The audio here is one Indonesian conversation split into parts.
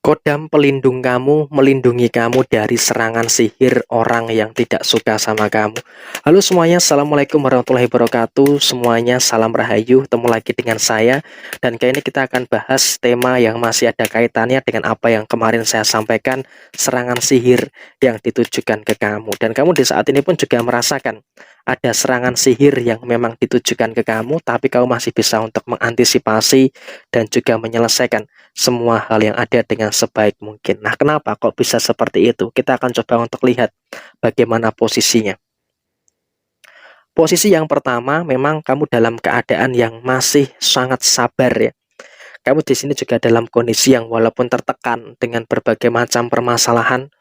Kodam pelindung kamu melindungi kamu dari serangan sihir orang yang tidak suka sama kamu. Halo semuanya, assalamualaikum warahmatullahi wabarakatuh. Semuanya salam rahayu, ketemu lagi dengan saya. Dan kali ini kita akan bahas tema yang masih ada kaitannya dengan apa yang kemarin saya sampaikan, serangan sihir yang ditujukan ke kamu. Dan kamu di saat ini pun juga merasakan ada serangan sihir yang memang ditujukan ke kamu, tapi kamu masih bisa untuk mengantisipasi dan juga menyelesaikan semua hal yang ada dengan sebaik mungkin. Nah, kenapa kok bisa seperti itu? Kita akan coba untuk lihat bagaimana posisinya. Posisi yang pertama, memang kamu dalam keadaan yang masih sangat sabar ya. Kamu di sini juga dalam kondisi yang walaupun tertekan dengan berbagai macam permasalahan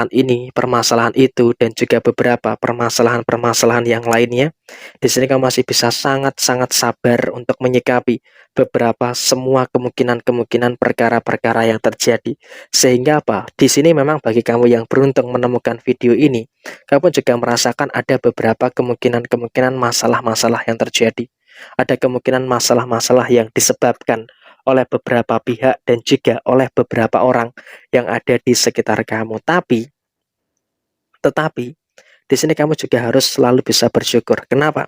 ini, permasalahan itu, dan juga beberapa permasalahan-permasalahan yang lainnya. Di sini kamu masih bisa sangat-sangat sabar untuk menyikapi beberapa semua kemungkinan-kemungkinan perkara-perkara yang terjadi. Sehingga apa? Di sini memang bagi kamu yang beruntung menemukan video ini, kamu juga merasakan ada beberapa kemungkinan-kemungkinan masalah-masalah yang terjadi. Ada kemungkinan masalah-masalah yang disebabkan oleh beberapa pihak dan juga oleh beberapa orang yang ada di sekitar kamu. Tetapi di sini kamu juga harus selalu bisa bersyukur. Kenapa?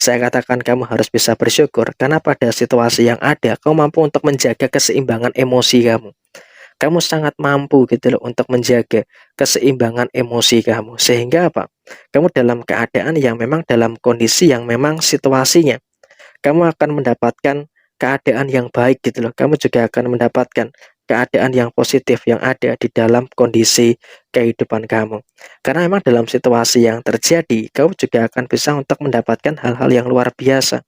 Saya katakan kamu harus bisa bersyukur karena pada situasi yang ada, kamu mampu untuk menjaga keseimbangan emosi kamu. Kamu sangat mampu gitu loh untuk menjaga keseimbangan emosi kamu. Sehingga apa? Kamu dalam keadaan yang memang dalam kondisi yang memang situasinya kamu akan mendapatkan keadaan yang baik gitu loh. Kamu juga akan mendapatkan keadaan yang positif yang ada di dalam kondisi kehidupan kamu. Karena memang dalam situasi yang terjadi, kamu juga akan bisa untuk mendapatkan hal-hal yang luar biasa.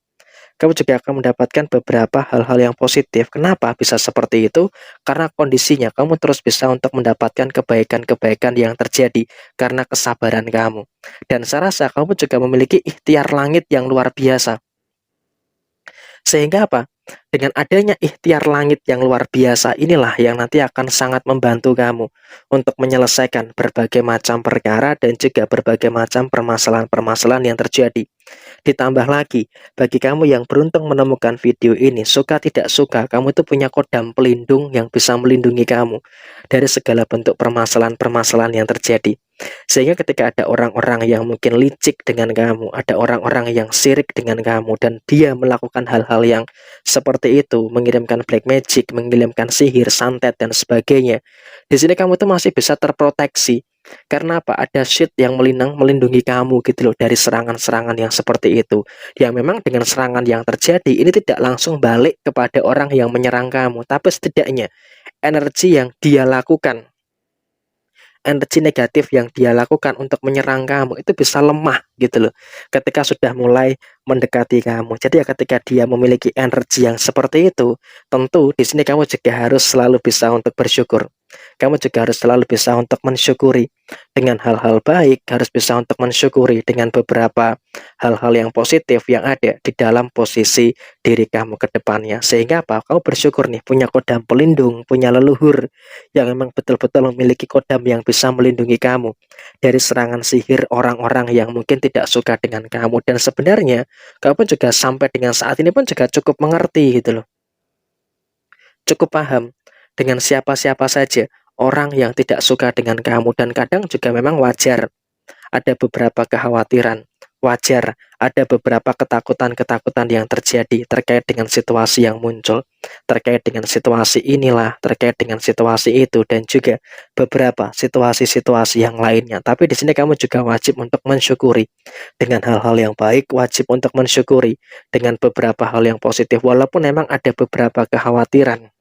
Kamu juga akan mendapatkan beberapa hal-hal yang positif. Kenapa bisa seperti itu? Karena kondisinya kamu terus bisa untuk mendapatkan kebaikan-kebaikan yang terjadi karena kesabaran kamu. Dan saya rasa kamu juga memiliki ikhtiar langit yang luar biasa. Sehingga apa? Dengan adanya ikhtiar langit yang luar biasa inilah yang nanti akan sangat membantu kamu untuk menyelesaikan berbagai macam perkara dan juga berbagai macam permasalahan-permasalahan yang terjadi. Ditambah lagi, bagi kamu yang beruntung menemukan video ini, suka tidak suka, kamu itu punya kodam pelindung yang bisa melindungi kamu dari segala bentuk permasalahan-permasalahan yang terjadi. Sehingga ketika ada orang-orang yang mungkin licik dengan kamu, ada orang-orang yang sirik dengan kamu, dan dia melakukan hal-hal yang seperti itu, mengirimkan black magic, mengirimkan sihir, santet, dan sebagainya. Di sini kamu tuh masih bisa terproteksi. Karena apa? Ada sheet yang melindungi kamu gitu loh dari serangan-serangan yang seperti itu. Yang memang dengan serangan yang terjadi, ini tidak langsung balik kepada orang yang menyerang kamu, tapi setidaknya energi yang dia lakukan, energi negatif yang dia lakukan untuk menyerang kamu itu bisa lemah gitu loh ketika sudah mulai mendekati kamu. Jadi ya ketika dia memiliki energi yang seperti itu, tentu di sini kamu juga harus selalu bisa untuk bersyukur. Kamu juga harus selalu bisa untuk mensyukuri dengan hal-hal baik, harus bisa untuk mensyukuri dengan beberapa hal-hal yang positif yang ada di dalam posisi diri kamu ke depannya. Sehingga apa? Kamu bersyukur nih punya kodam pelindung, punya leluhur yang memang betul-betul memiliki kodam yang bisa melindungi kamu dari serangan sihir orang-orang yang mungkin tidak suka dengan kamu. Dan sebenarnya kamu pun juga sampai dengan saat ini pun juga cukup mengerti gitu loh, cukup paham dengan siapa-siapa saja orang yang tidak suka dengan kamu. Dan kadang juga memang wajar ada beberapa kekhawatiran, wajar ada beberapa ketakutan-ketakutan yang terjadi terkait dengan situasi yang muncul, terkait dengan situasi inilah, terkait dengan situasi itu, dan juga beberapa situasi-situasi yang lainnya. Tapi di sini kamu juga wajib untuk mensyukuri dengan hal-hal yang baik, wajib untuk mensyukuri dengan beberapa hal yang positif, walaupun memang ada beberapa kekhawatiran,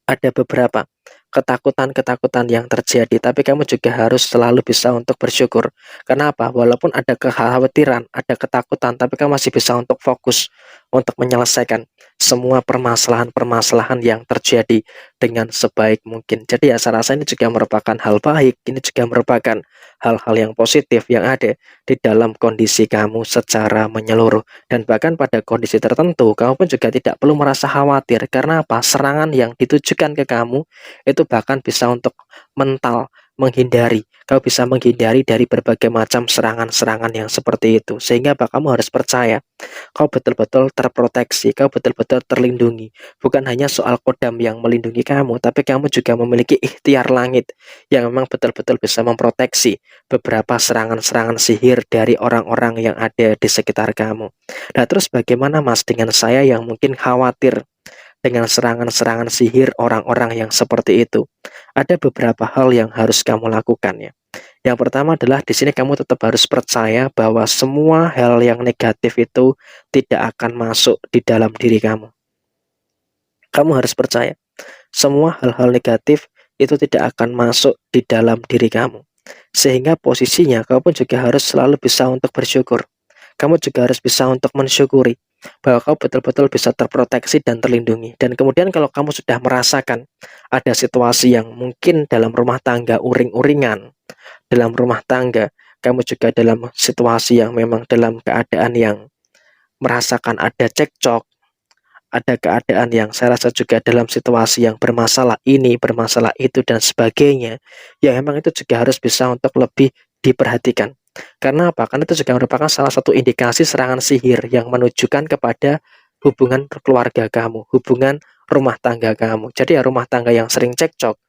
ada beberapa ketakutan-ketakutan yang terjadi, tapi kamu juga harus selalu bisa untuk bersyukur. Kenapa? Walaupun ada kekhawatiran, ada ketakutan, tapi kamu masih bisa untuk fokus untuk menyelesaikan semua permasalahan-permasalahan yang terjadi dengan sebaik mungkin. Jadi ya saya rasa ini juga merupakan hal baik, ini juga merupakan hal-hal yang positif yang ada di dalam kondisi kamu secara menyeluruh. Dan bahkan pada kondisi tertentu, kamu pun juga tidak perlu merasa khawatir. Karena apa? Serangan yang ditujukan ke kamu itu bahkan bisa untuk mental, menghindari dari berbagai macam serangan-serangan yang seperti itu. Sehingga apa? Kamu harus percaya kau betul-betul terproteksi, kau betul-betul terlindungi. Bukan hanya soal kodam yang melindungi kamu, tapi kamu juga memiliki ikhtiar langit yang memang betul-betul bisa memproteksi beberapa serangan-serangan sihir dari orang-orang yang ada di sekitar kamu. Nah, terus bagaimana Mas dengan saya yang mungkin khawatir dengan serangan-serangan sihir orang-orang yang seperti itu? Ada beberapa hal yang harus kamu lakukan ya. Yang pertama adalah di sini kamu tetap harus percaya bahwa semua hal yang negatif itu tidak akan masuk di dalam diri kamu. Kamu harus percaya semua hal-hal negatif itu tidak akan masuk di dalam diri kamu. Sehingga posisinya kamu pun juga harus selalu bisa untuk bersyukur. Kamu juga harus bisa untuk mensyukuri bahwa kamu betul-betul bisa terproteksi dan terlindungi. Dan kemudian kalau kamu sudah merasakan ada situasi yang mungkin dalam rumah tangga uring-uringan, dalam rumah tangga kamu juga dalam situasi yang memang dalam keadaan yang merasakan ada cekcok, ada keadaan yang saya rasa juga dalam situasi yang bermasalah ini, bermasalah itu, dan sebagainya, ya memang itu juga harus bisa untuk lebih diperhatikan. Karena apa? Karena itu juga merupakan salah satu indikasi serangan sihir yang menunjukkan kepada hubungan keluarga kamu, hubungan rumah tangga kamu. Jadi ya rumah tangga yang sering cekcok,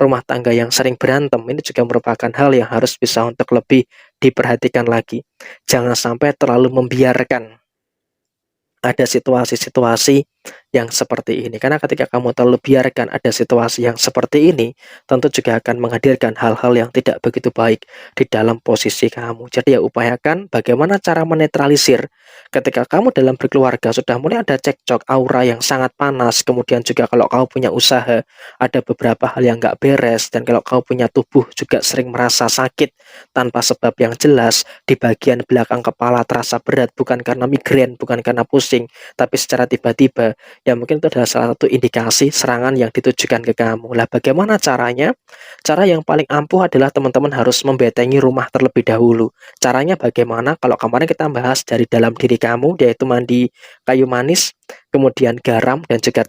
rumah tangga yang sering berantem, ini juga merupakan hal yang harus bisa untuk lebih diperhatikan lagi. Jangan sampai terlalu membiarkan ada situasi-situasi yang seperti ini. Karena ketika kamu terlalu biarkan ada situasi yang seperti ini, tentu juga akan menghadirkan hal-hal yang tidak begitu baik di dalam posisi kamu. Jadi ya upayakan bagaimana cara menetralisir ketika kamu dalam berkeluarga sudah mulai ada cekcok, aura yang sangat panas, kemudian juga kalau kamu punya usaha, ada beberapa hal yang nggak beres, dan kalau kamu punya tubuh juga sering merasa sakit tanpa sebab yang jelas, di bagian belakang kepala terasa berat, bukan karena migrain, bukan karena pusing, tapi secara tiba-tiba, ya mungkin itu adalah salah satu indikasi serangan yang ditujukan ke kamu. Lah bagaimana caranya? Cara yang paling ampuh adalah teman-teman harus membentengi rumah terlebih dahulu. Caranya bagaimana? Kalau kemarin kita bahas dari dalam diri kamu, yaitu mandi kayu manis, kemudian garam, dan juga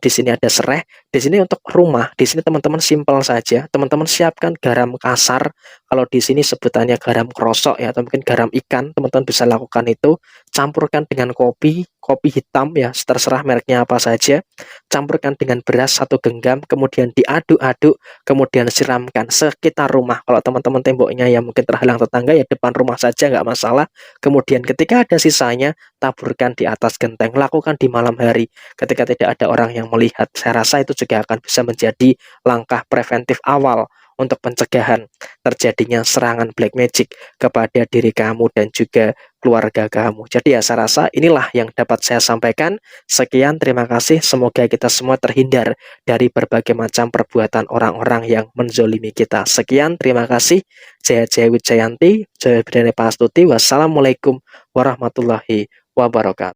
di sini ada serai. Di sini untuk rumah, di sini teman-teman simpel saja. Teman-teman siapkan garam kasar. Kalau di sini sebutannya garam krosok ya, atau mungkin garam ikan, teman-teman bisa lakukan itu. Campurkan dengan kopi hitam ya, terserah mereknya apa saja. Campurkan dengan beras 1 genggam, kemudian diaduk-aduk, kemudian siramkan sekitar rumah. Kalau teman-teman temboknya yang mungkin terhalang tetangga ya depan rumah saja nggak masalah. Kemudian ketika ada sisanya, taburkan di atas genteng. Lakukan di malam hari ketika tidak ada orang yang melihat. Saya rasa itu juga akan bisa menjadi langkah preventif awal untuk pencegahan terjadinya serangan black magic kepada diri kamu dan juga keluarga kamu. Jadi ya saya rasa inilah yang dapat saya sampaikan. Sekian, terima kasih. Semoga kita semua terhindar dari berbagai macam perbuatan orang-orang yang menzolimi kita. Sekian, terima kasih. Jaya Jaya Wijayanti, Jaya Bidane Pastuti. Wassalamualaikum warahmatullahi wabarakatuh.